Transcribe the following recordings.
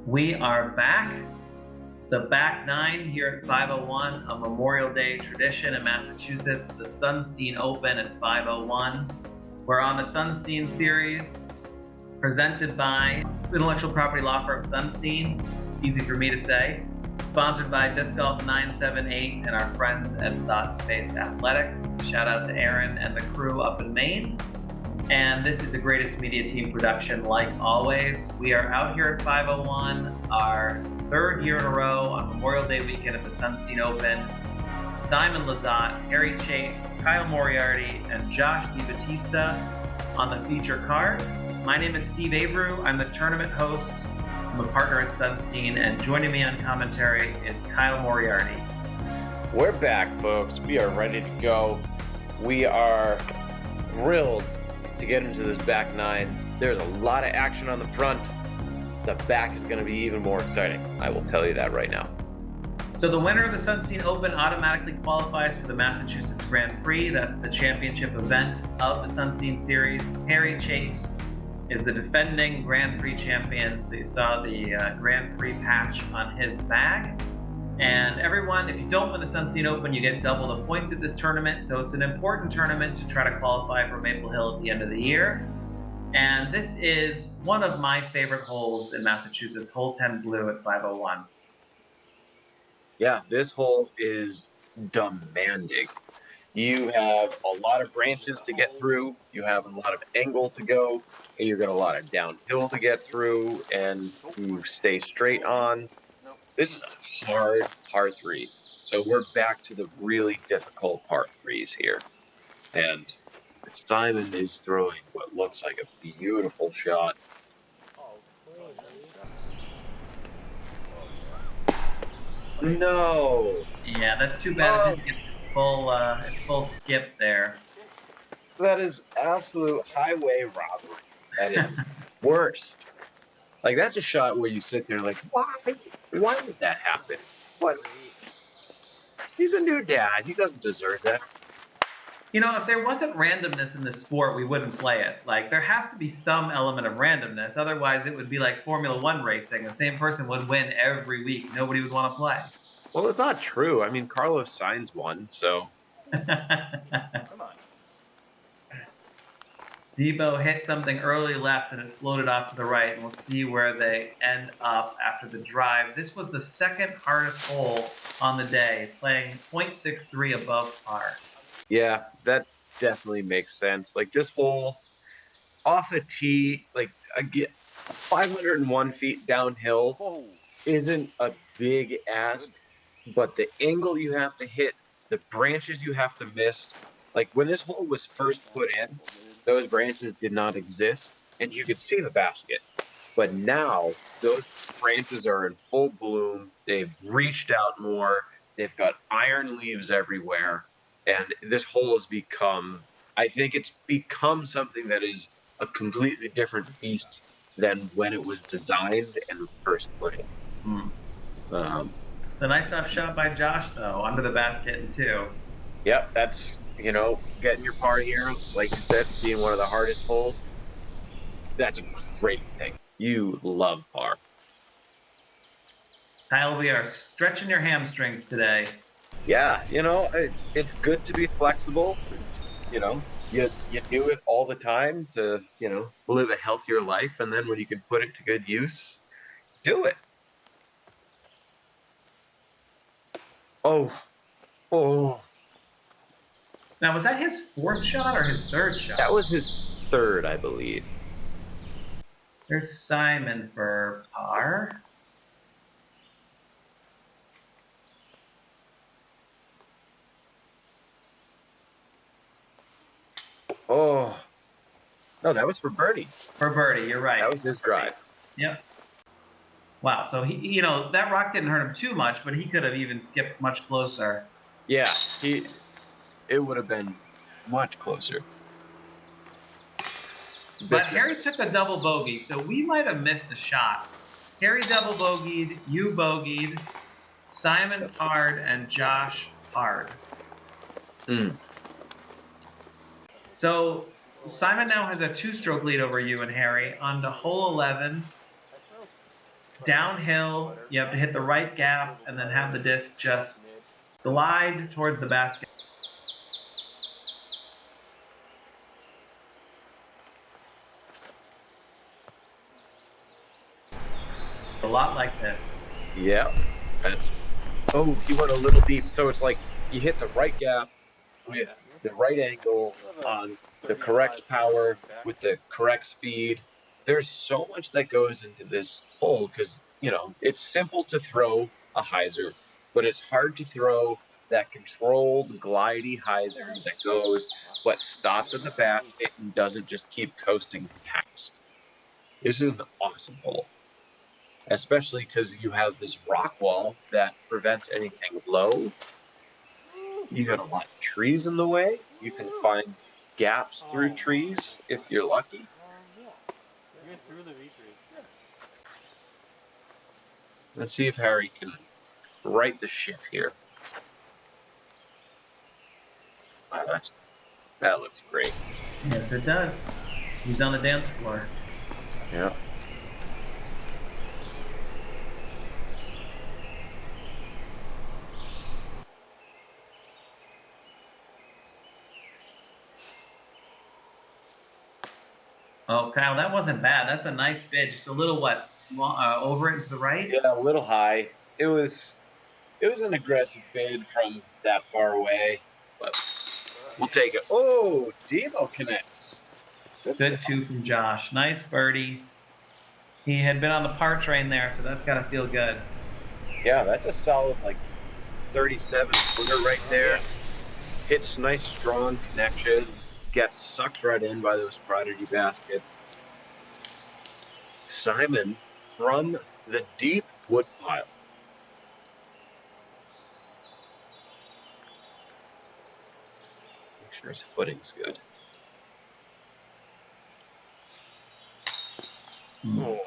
We are back. The back nine here at 501, a Memorial Day tradition in Massachusetts, the Sunstein Open at 501. We're on the Sunstein series, presented by intellectual property law firm Sunstein, easy for me to say, sponsored by Disc Golf 978 and our friends at Thought Space Athletics. Shout out to Aaron and the crew up in Maine. And this is a Greatest Media Team production, like always. We are out here at 501, our third year in a row on Memorial Day weekend at the Sunstein Open. Simon Lizotte, Harry Chace, Kyle Moriarty, and Josh DiBattista on the feature card. My name is Steve Avery. I'm the tournament host. I'm a partner at Sunstein, and joining me on commentary is Kyle Moriarty. We're back, folks. We are ready to go. We are thrilled to get into this back nine. There's a lot of action on the front. The back is going to be even more exciting. I will tell you that right now. So the winner of the Sunstein Open automatically qualifies for the Massachusetts Grand Prix. That's the championship event of the Sunstein Series. Harry Chace is the defending Grand Prix champion. So you saw the Grand Prix patch on his bag. And everyone, if you don't win the Sunstein Open, you get double the points at this tournament. So it's an important tournament to try to qualify for Maple Hill at the end of the year. And this is one of my favorite holes in Massachusetts, hole 10 blue at 501. Yeah, this hole is demanding. You have a lot of branches to get through. You have a lot of angle to go. And you've got a lot of downhill to get through and to stay straight on. This is a hard par three. So we're back to the really difficult par threes here. And Simon is throwing what looks like a beautiful shot. No. Yeah, that's too bad. It's full skip there. That is absolute highway robbery. That is worst. Like, that's a shot where you sit there like, why? Why would that happen? What? He's a new dad. He doesn't deserve that. You know, if there wasn't randomness in this sport, we wouldn't play it. Like, there has to be some element of randomness. Otherwise, it would be like Formula One racing. The same person would win every week. Nobody would want to play. Well, it's not true. I mean, Carlos Sainz won, so. Come on. Debo hit something early left and it floated off to the right, and we'll see where they end up after the drive. This was the second hardest hole on the day, playing .63 above par. Yeah, that definitely makes sense. Like, this hole off the tee, like, 501 feet downhill isn't a big ask, but the angle you have to hit, the branches you have to miss, like, when this hole was first put in, those branches did not exist, and you could see the basket. But now, those branches are in full bloom. They've reached out more. They've got iron leaves everywhere. And this hole has become, I think it's become something that is a completely different beast than when it was designed and first put in. The nice enough shot by Josh, though, under the basket in two. Yep, that's, getting your par here, like you said, being one of the hardest holes. That's a great thing. You love par. Kyle, we are stretching your hamstrings today. Yeah, it's good to be flexible. It's, you do it all the time to, live a healthier life. And then when you can put it to good use, do it. Oh. Now, was that his fourth shot or his third shot? That was his third, I believe. There's Simon for par. Oh. No, that was for birdie. For birdie, you're right. That was his drive. Yep. Wow, so he, that rock didn't hurt him too much, but he could have even skipped much closer. Yeah, it would have been much closer. But Harry took a double bogey, so we might have missed a shot. Harry double bogeyed, you bogeyed, Simon parred, and Josh parred. So Simon now has a 2-stroke lead over you and Harry on to hole 11. downhill, you have to hit the right gap and then have the disc just glide towards the basket. A lot like this. Yeah, that's. Oh, he went a little deep. So it's like you hit the right gap with the right angle on the correct power with the correct speed. There's so much that goes into this hole because, it's simple to throw a hyzer, but it's hard to throw that controlled, glidey hyzer that goes but stops at the basket and doesn't just keep coasting past. This is an awesome hole, especially because you have this rock wall that prevents anything low. You got a lot of trees in the way. You can find gaps through trees if you're lucky. Let's see if Harry can right the ship here. Wow, that looks great. Yes, it does. He's on the dance floor. Yeah. Oh, Kyle, that wasn't bad. That's a nice bid. Just a little over it to the right. Yeah, a little high. It was an aggressive bid from that far away, but we'll take it. Oh, Devo connects. Good 2 from Josh. Nice birdie. He had been on the par train there, so that's got to feel good. Yeah, that's a solid 37-footer right there. Hits nice, strong connection. Gets sucked right in by those Prodigy baskets. Simon from the deep wood pile. Make sure his footing's good. Oh.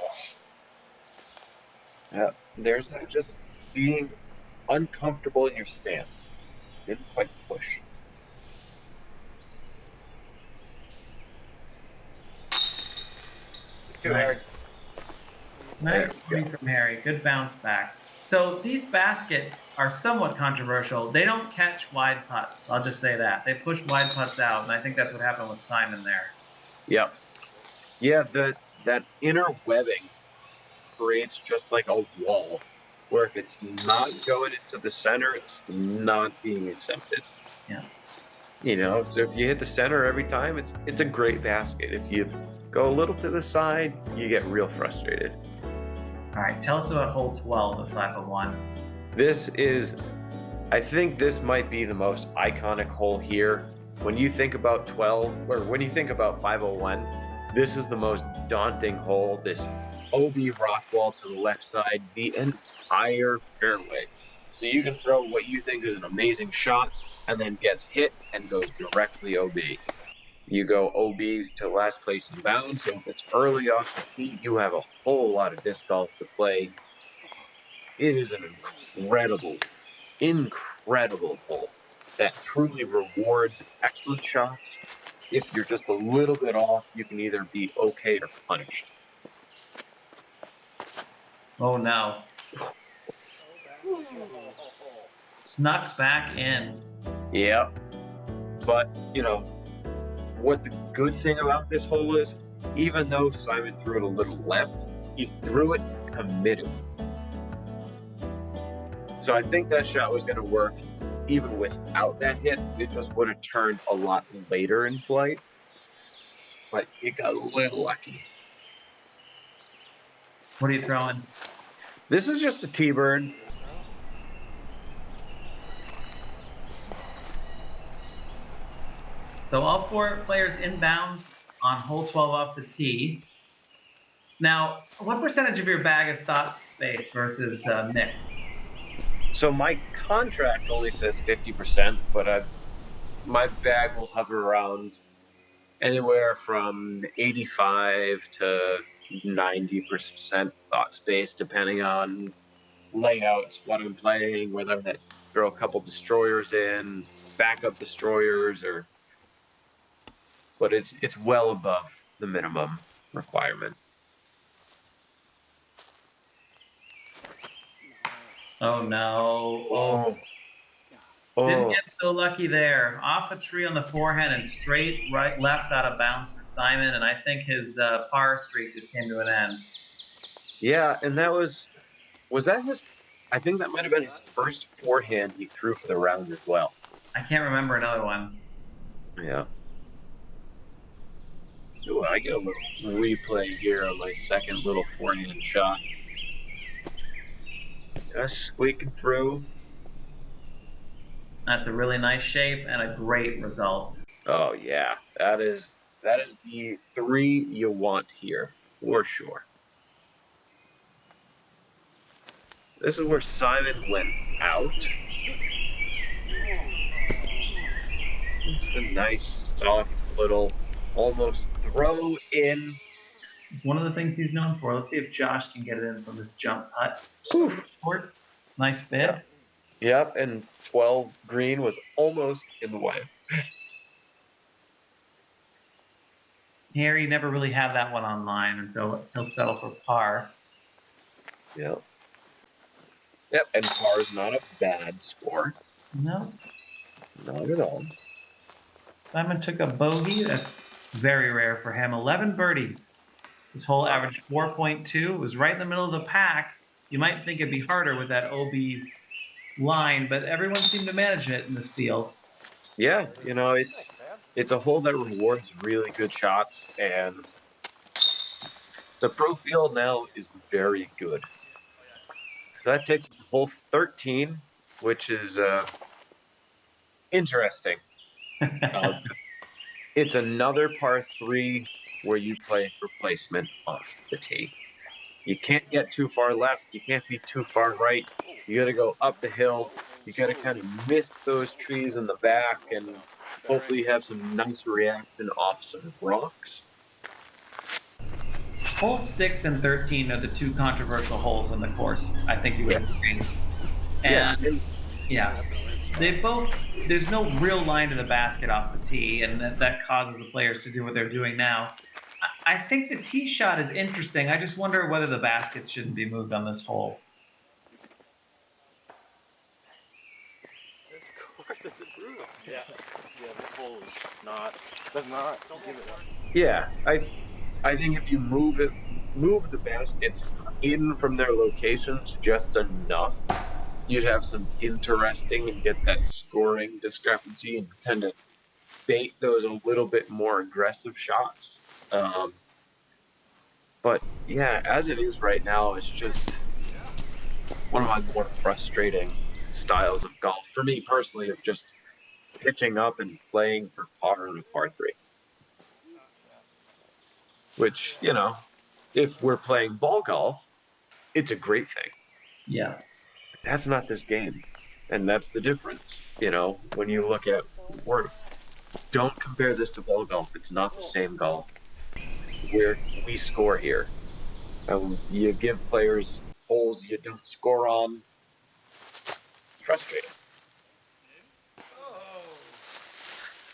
Yeah, there's that just being uncomfortable in your stance. Didn't quite push. Nice point from Harry. Good bounce back. So these baskets are somewhat controversial. They don't catch wide putts. I'll just say that. They push wide putts out, and I think that's what happened with Simon there. Yep. Yeah, that inner webbing creates just like a wall where if it's not going into the center, it's not being accepted. Yeah. So if you hit the center every time, it's a great basket. If you go a little to the side, you get real frustrated. All right, tell us about hole 12 of 501. I think this might be the most iconic hole here. When you think about 12, or when you think about 501, this is the most daunting hole. This OB rock wall to the left side, the entire fairway. So you can throw what you think is an amazing shot and then gets hit and goes directly OB. You go OB to last place in bounds, so if it's early off the tee, you have a whole lot of disc golf to play. It is an incredible hole that truly rewards excellent shots. If you're just a little bit off, you can either be okay or punished. Oh no. Snuck back in. Yeah. But, what the good thing about this hole is, even though Simon threw it a little left, he threw it committed. So I think that shot was going to work even without that hit. It just would have turned a lot later in flight. But it got a little lucky. What are you throwing? This is just a T-bird. So all 4 players inbounds on hole 12 off the tee. Now, what percentage of your bag is thought space versus mix? So my contract only says 50%, but my bag will hover around anywhere from 85 to 90% thought space, depending on layouts, what I'm playing, whether I throw a couple destroyers in, backup destroyers, but it's well above the minimum requirement. Oh no. Oh, Didn't oh, get so lucky there. Off a tree on the forehand and straight right left out of bounds for Simon, and I think his par streak just came to an end. yeah. And was that his? I think that might have been his first forehand he threw for the round as well. I can't remember another one. Yeah. Ooh, I get a little replay here on my second little forehand shot. Just squeaking through. That's a really nice shape and a great result. Oh yeah, that is the three you want here for sure. This is where Simon went out. It's a nice, soft little, almost throw in. One of the things he's known for. Let's see if Josh can get it in from this jump putt. Short. Nice bid. Yep, and 12 green was almost in the way. Harry never really had that one online, and so he'll settle for par. Yep. Yep, and par is not a bad score. No. Not at all. Simon took a bogey. That's very rare for him. 11 birdies. This hole averaged 4.2. It was right in the middle of the pack. You might think it'd be harder with that OB line, but everyone seemed to manage it in this field. Yeah, you know, it's a hole that rewards really good shots, and the pro field now is very good. So that takes us to hole 13, which is interesting. It's another par 3 where you play for placement off the tee. You can't get too far left. You can't be too far right. You got to go up the hill. You got to kind of miss those trees in the back and hopefully have some nice reaction off some rocks. Hole 6 and 13 are the two controversial holes in the course. I think you would agree. And yeah, they both. There's no real line to the basket off the tee, and that causes the players to do what they're doing now. I think the tee shot is interesting. I just wonder whether the baskets shouldn't be moved on this hole. This course is brutal. Yeah, this hole is just does not give it up. Yeah, I think if you move the baskets in from their locations just enough, you'd have some interesting and get that scoring discrepancy and kind of bait those a little bit more aggressive shots. But yeah, as it is right now, it's just one of my more frustrating styles of golf for me personally, of just pitching up and playing for par on a par 3. Which, you know, if we're playing ball golf, it's a great thing. Yeah. That's not this game. And that's the difference. You know, when you look at don't compare this to ball golf. It's not the same golf. We score here. You give players holes you don't score on. It's frustrating.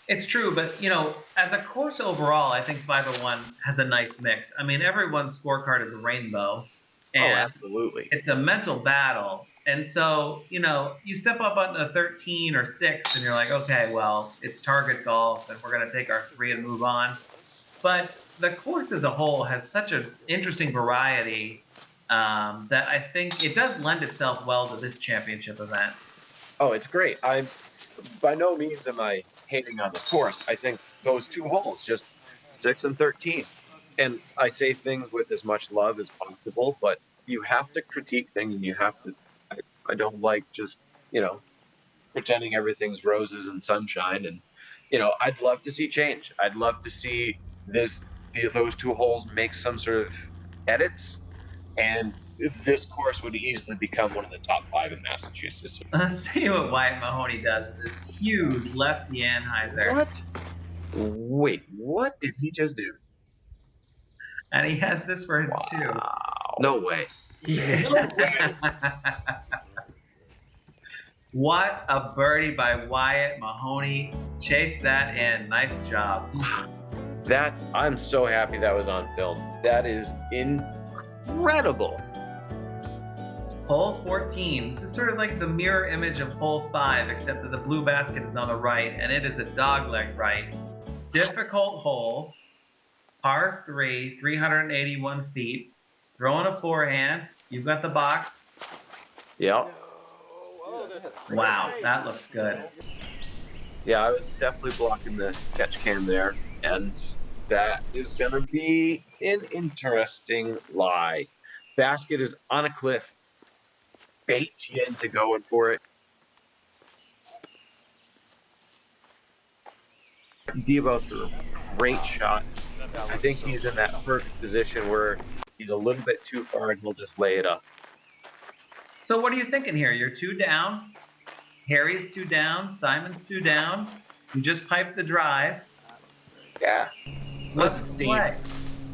It's true, but you know, as a course overall, I think 501 has a nice mix. I mean, everyone's scorecard is a rainbow, and absolutely. It's a mental battle. And so, you know, you step up on the 13 or 6, and you're like, okay, well, it's target golf, and we're going to take our 3 and move on. But the course as a whole has such an interesting variety that I think it does lend itself well to this championship event. Oh, it's great. By no means am I hating on the course. I think those two holes, just 6 and 13. And I say things with as much love as possible, but you have to critique things, and you have to. I don't like just, you know, pretending everything's roses and sunshine. And, you know, I'd love to see change. I'd love to see those two holes make some sort of edits, and this course would easily become one of the top 5 in Massachusetts. Let's see what Wyatt Mahoney does with this huge lefty anhyzer. What? Wait, what did he just do? And he has this for his 2. No way. Yeah. No way. What a birdie by Wyatt Mahoney. Chase that in. Nice job. I'm so happy that was on film. That is incredible. Hole 14. This is sort of like the mirror image of hole 5, except that the blue basket is on the right, and it is a dogleg right. Difficult hole. Par 3, 381 feet. Throwing a forehand. You've got the box. Yep. Wow, that looks good. Yeah, I was definitely blocking the catch cam there, and that is going to be an interesting lie. Basket is on a cliff. Baits you into going for it. Debo threw a great shot. I think he's in that perfect position where he's a little bit too far and he'll just lay it up. So what are you thinking here? You're 2 down. Harry's 2 down. Simon's 2 down. You just piped the drive. Yeah. What's Listen, the Steve, play?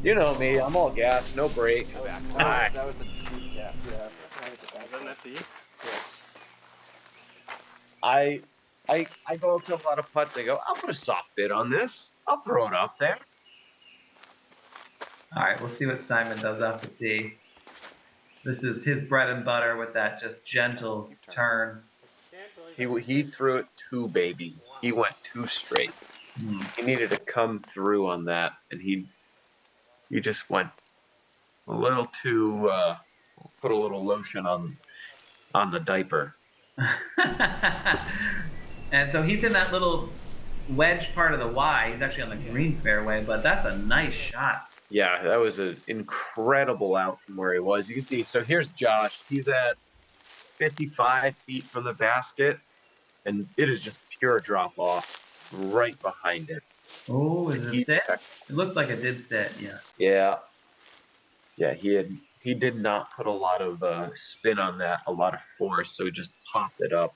you know me. I'm all gas, no brake. That was the tee. Yeah. Was that that tee? Yes. I go up to a lot of putts. I go, I'll put a soft bit on this. I'll throw it up there. All right, we'll see what Simon does off the tee. This is his bread and butter with that just gentle turn. He threw it too, baby. He went too straight. He needed to come through on that, and he just went a little too. Put a little lotion on the diaper. And so he's in that little wedge part of the Y. He's actually on the green fairway, but that's a nice shot. Yeah, that was an incredible out from where he was. You can see. So here's Josh. He's at 55 feet from the basket, and it is just pure drop off right behind it. Oh, is it sit? Checks. It looked like it did sit, yeah. Yeah. He did not put a lot of spin on that, a lot of force, so he just popped it up.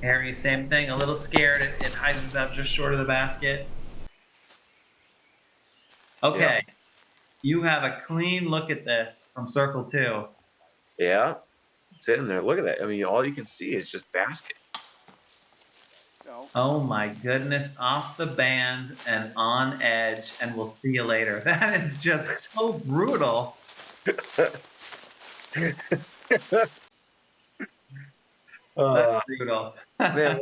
Harry, same thing. A little scared. It hides up just short of the basket. Okay. Yeah. You have a clean look at this from circle 2. Yeah, sitting there. Look at that. I mean, all you can see is just basket. Oh my goodness, off the band and on edge, and we'll see you later. That is just so brutal. That's brutal. Man,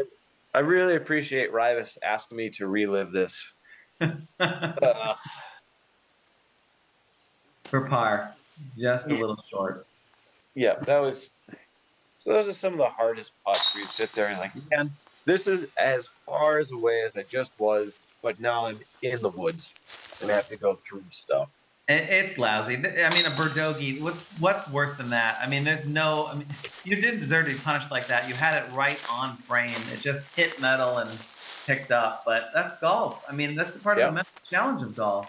I really appreciate Rivas asking me to relive this. For par, just a little short. Yeah, those are some of the hardest putts where you sit there and like, man, this is as far as away as I just was, but now I'm in the woods and I have to go through stuff. It's lousy. I mean, a birdogey, what's worse than that? I mean, you didn't deserve to be punished like that. You had it right on frame. It just hit metal and picked up, but that's golf. I mean, that's the part of the mental challenge of golf.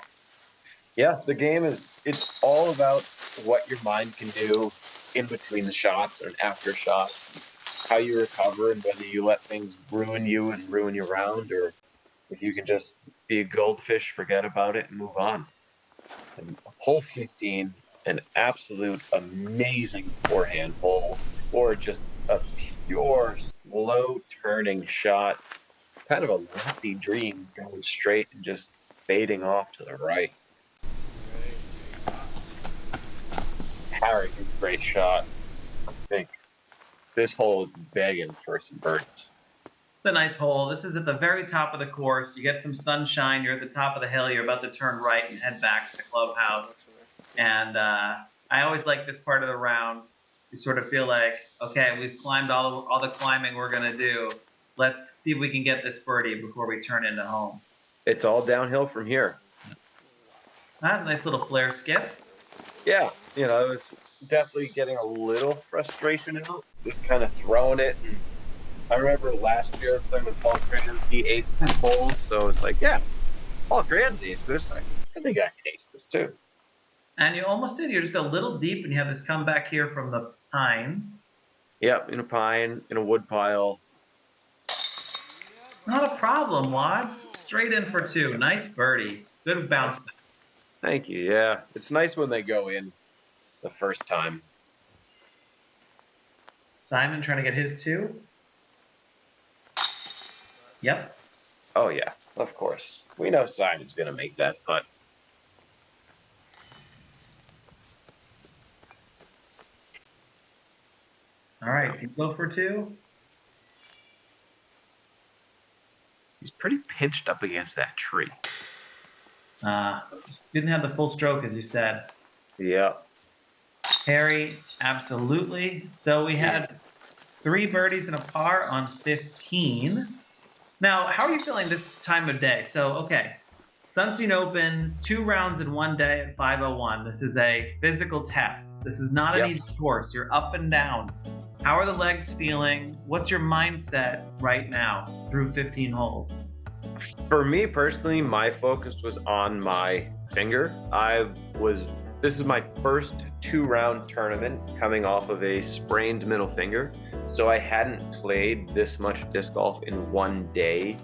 Yeah, the game it's all about what your mind can do in between the shots or after shots, how you recover, and whether you let things ruin you and ruin your round, or if you can just be a goldfish, forget about it, and move on. And hole 15, an absolute amazing forehand hole, or just a pure slow turning shot, kind of a lefty dream, going straight and just fading off to the right. Harry, great shot. I think this hole is begging for some birdies. It's a nice hole. This is at the very top of the course. You get some sunshine. You're at the top of the hill. You're about to turn right and head back to the clubhouse. And I always like this part of the round. You sort of feel like, okay, we've climbed all the climbing we're going to do. Let's see if we can get this birdie before we turn into home. It's all downhill from here. Nice little flare skip. Yeah, I was definitely getting a little frustration out, just kind of throwing it. And I remember last year playing with Paul Crans, he aced this hole, so it's like, yeah, Paul Crans aced this. I think I can ace this too. And you almost did. You're just a little deep, and you have this comeback here from the pine. Yep, in a pine, in a wood pile. Not a problem, Wads. Straight in for 2. Nice birdie. Good bounce back. Thank you, yeah. It's nice when they go in the first time. Simon trying to get his 2. Yep. Oh, yeah, of course. We know Simon's going to make that putt. All right, Depot for 2. He's pretty pinched up against that tree. Just didn't have the full stroke, as you said. Yeah. Harry, absolutely. So we had 3 birdies and a par on 15. Now, how are you feeling this time of day? So, okay, Sunstein Open, 2 rounds in 1 day at 5:01. This is a physical test. This is not an easy course. You're up and down. How are the legs feeling? What's your mindset right now through 15 holes? For me personally, my focus was on my finger. This is my first 2-round tournament coming off of a sprained middle finger. So I hadn't played this much disc golf in 1 day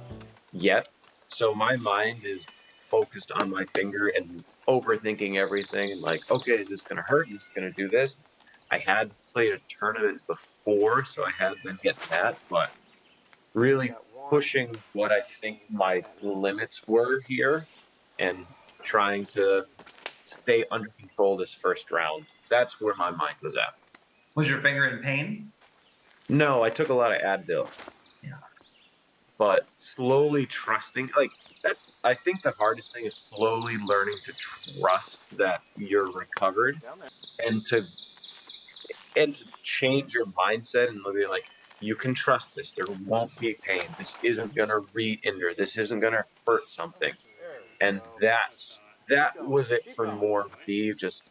yet. So my mind is focused on my finger and overthinking everything and like, okay, is this gonna hurt? Is this gonna do this? I had played a tournament before, so I had been getting that, but really pushing what I think my limits were here and trying to stay under control this first round. That's where my mind was at. Was your finger in pain? No, I took a lot of Advil. Yeah. But slowly trusting, I think the hardest thing is slowly learning to trust that you're recovered and to change your mindset and be like, you can trust this. There won't be pain. This isn't going to re-injure. This isn't going to hurt something. And that was it for me, just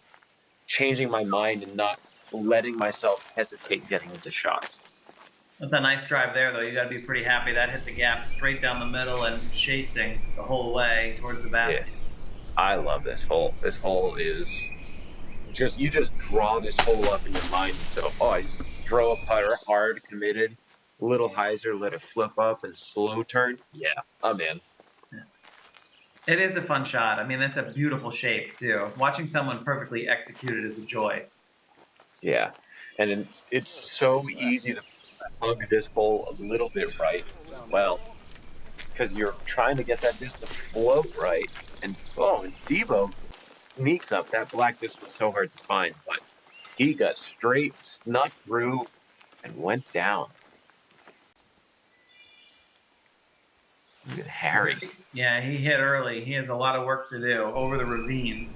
changing my mind and not letting myself hesitate getting into shots. That's a nice drive there, though. You got to be pretty happy. That hit the gap straight down the middle and chasing the whole way towards the basket. Yeah. I love this hole. This hole is you just draw this hole up in your mind. So, I just throw a putter hard, committed, little hyzer, let it flip up and slow turn. Yeah, I'm in. It is a fun shot. I mean, that's a beautiful shape, too. Watching someone perfectly execute it is a joy. Yeah, and it's so easy to hug this hole a little bit right. Well, because you're trying to get that disc to float right. And Devo sneaks up. That black disc was so hard to find, but he got straight, snuck through, and went down. Look at Harry. Yeah, he hit early. He has a lot of work to do over the ravine.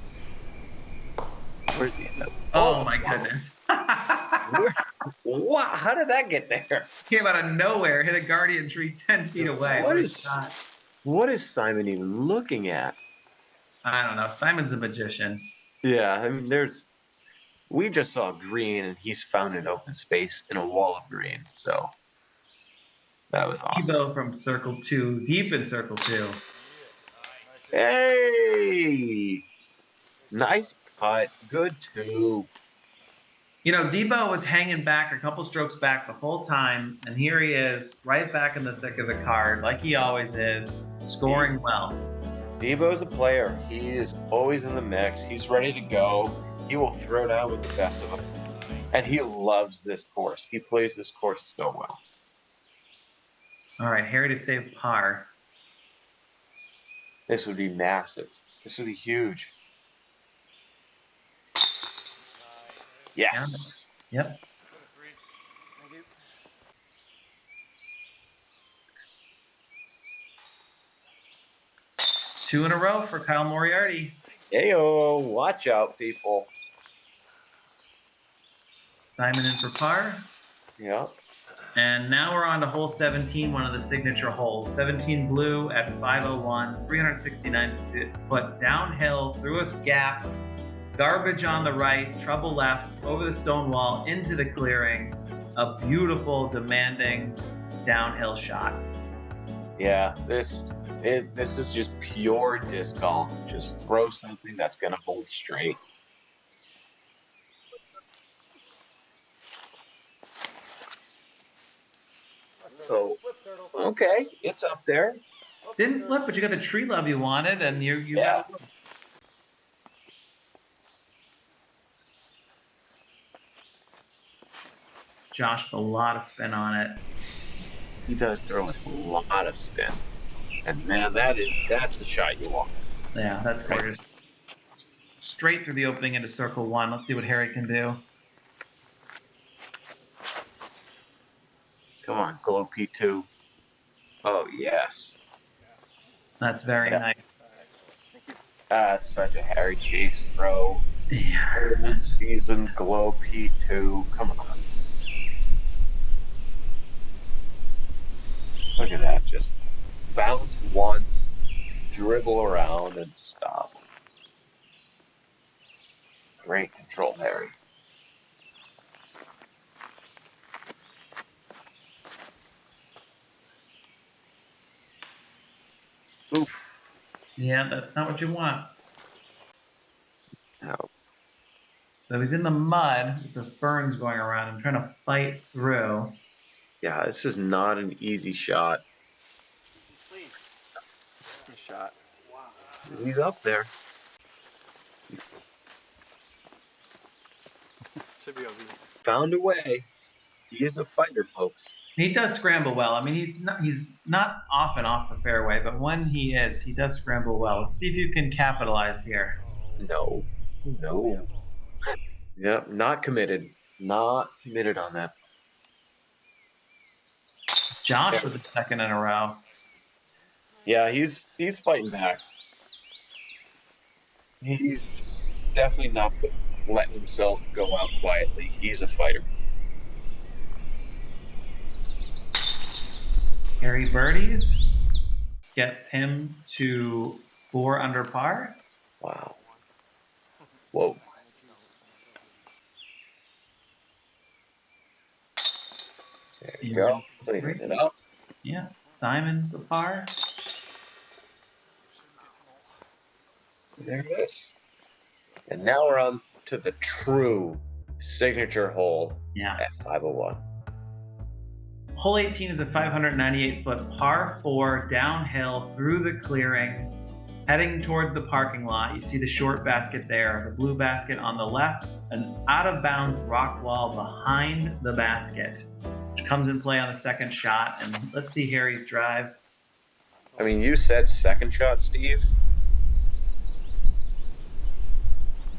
Where's he? Oh my goodness. What? How did that get there? Came out of nowhere, hit a guardian tree 10 feet away. What is Simon even looking at? I don't know. Simon's a magician. Yeah, I mean, we just saw green, and he's found an open space in a wall of green. So that was awesome. Evo from circle 2, deep in circle 2. Hey, nice putt, good 2. You know, Debo was hanging back a couple strokes back the whole time, and here he is, right back in the thick of the card, like he always is, scoring well. Debo's a player. He is always in the mix. He's ready to go. He will throw down with the best of them. And he loves this course. He plays this course so well. All right, Harry to save par. This would be massive. This would be huge. Yes. Yep. 2 in a row for Kyle Moriarty. Heyo, watch out, people. Simon in for par. Yep. And now we're on to hole 17, one of the signature holes. 17 blue at 5:01, 369 foot downhill through a gap. Garbage on the right, trouble left, over the stone wall, into the clearing. A beautiful, demanding downhill shot. Yeah, this is just pure disc golf. Just throw something that's going to hold straight. So, okay, it's up there. Didn't flip, but you got the tree love you wanted, and you Yeah. got it. Josh, a lot of spin on it. He does throw a lot of spin. And man, that's the shot you want. Yeah, that's gorgeous. Straight through the opening into circle 1. Let's see what Harry can do. Come on, glow P2. Oh, yes. That's very Yeah. nice. That's such a Harry Chace throw. Yeah. Old season glow P2. Come on. Look at that. Just bounce once, dribble around, and stop. Great control, Harry. Oof. Yeah, that's not what you want. Now, So he's in the mud with the ferns going around and trying to fight through. yeah, this is not an easy shot. Nice shot. He's up there. Should be OB. Found a way. He is a fighter, folks. He does scramble well. I mean, he's not often off the fairway, but when he is, he does scramble well. Let's see if you can capitalize here. No. No. Yep, not committed. Not committed on that. Josh with the second in a row. Yeah, he's fighting back. He's definitely not letting himself go out quietly. He's a fighter. Harry birdies gets him to 4 under par. Wow. Whoa. There you go. Cleaning it up. Yeah, Simon the par. There it is. And now we're on to the true signature hole Yeah. at 501. Hole 18 is a 598-foot par 4 downhill through the clearing, heading towards the parking lot. You see the short basket there, the blue basket on the left, an out-of-bounds rock wall behind the basket, which comes in play on the second shot. And let's see Harry's drive. I mean, you said second shot, Steve.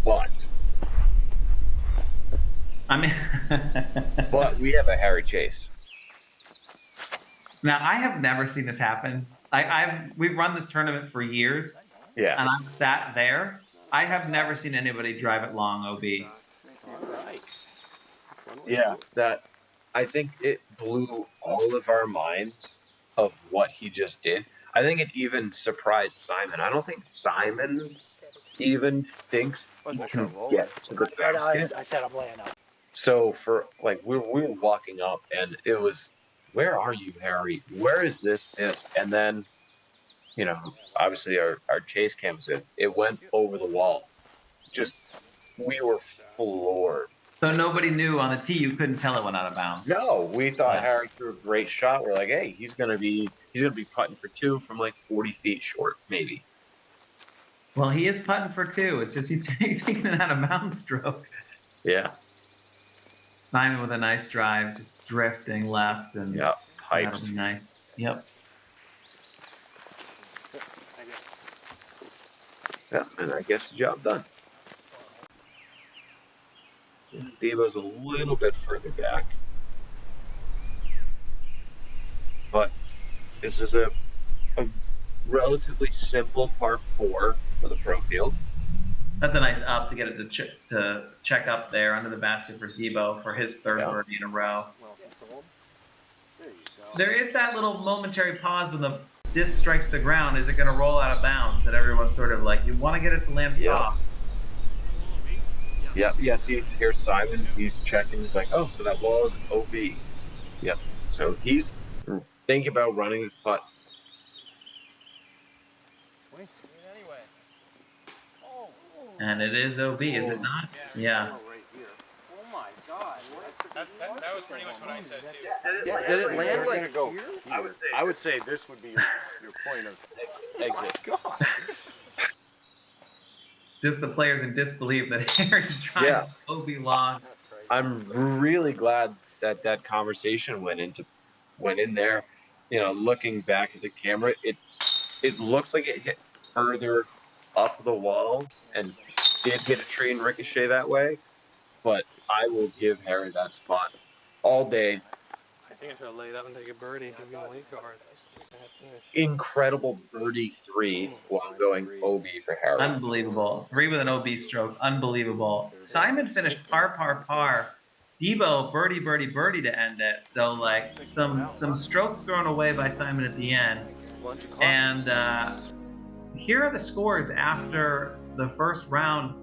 But I mean, but we have a Harry Chace. now I have never seen this happen. We've run this tournament for years, Yeah. and I've sat there. I have never seen anybody drive it long, OB. Yeah, that I think it blew all of our minds of what he just did. I think it even surprised Simon. I don't think Simon even thinks he can get to the basket. I said I'm laying up. So for like we were walking up and it was, where are you, Harry? Where is this missed? And then, you know, obviously our chase cam was in. It went over the wall. Just we were floored. So nobody knew on the tee. You couldn't tell it went out of bounds. No, we thought Yeah. Harry threw a great shot. We're like, hey, he's gonna be putting for 2 from like 40 feet short, maybe. Well, he is putting for 2. It's just he's taking an out of bounds stroke. Yeah. Simon with a nice drive, just drifting left, and Yeah. that'll Pipes. be nice. Yep. Yeah, and I guess the job done. Devo's a little bit further back. But this is a relatively simple par 4 for the pro field. That's a nice up to get it to check up there under the basket for Debo for his third Yeah. birdie in a row. Well controlled. There you go. There is that little momentary pause when the disc strikes the ground. Is it going to roll out of bounds? That everyone's sort of like, you want to get it to land Yeah. soft. Yep, yeah, see, here's Simon. He's checking. He's like, oh, so that wall is an OB. Yep. So he's thinking about running his putt. Swing. Anyway. Oh. And it is OB, is it not? Yeah. Right here. Oh my God. That was pretty much what I said too. Did it land like go here? I would say this would be your point of exit. God. Just the players in disbelief that Harry's trying Yeah. to OB long. I'm really glad that that conversation went in there. You know, looking back at the camera, it looked like it hit further up the wall and did hit a tree and ricochet that way. But I will give Harry that spot all day. think I'm gonna lay that and take a birdie to be in the lead card. Incredible birdie 3 while going OB for Harry. Unbelievable. 3 with an OB stroke. Unbelievable. Simon finished par, par, par. Debo birdie, birdie, birdie to end it. So like some strokes thrown away by Simon at the end. And here are the scores after the first round.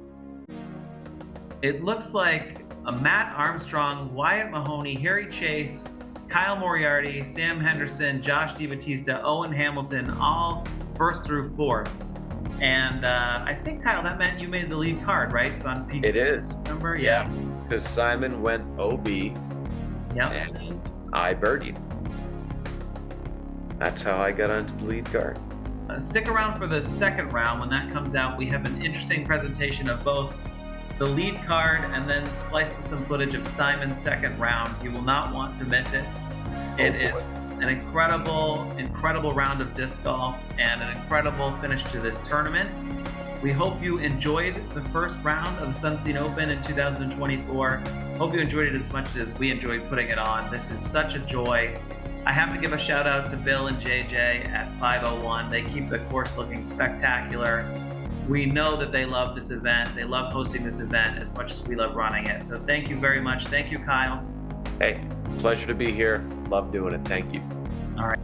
It looks like Matt Armstrong, Wyatt Mahoney, Harry Chace, Kyle Moriarty, Sam Henderson, Josh DiBattista, Owen Hamilton, all first through fourth. And I think, Kyle, that meant you made the lead card, right? On P It is. Number? Yeah. Because Simon went OB and I birdied. That's how I got onto the lead card. Stick around for the second round. When that comes out, we have an interesting presentation of both the lead card and then spliced with some footage of Simon's second round. You will not want to miss it. It is an incredible, incredible round of disc golf and an incredible finish to this tournament. We hope you enjoyed the first round of the Sunstein Open in 2024. Hope you enjoyed it as much as we enjoyed putting it on. This is such a joy. I have to give a shout out to Bill and JJ at 501. They keep the course looking spectacular. We know that they love this event. They love hosting this event as much as we love running it. So thank you very much. Thank you, Kyle. Hey, pleasure to be here. Love doing it. Thank you. All right.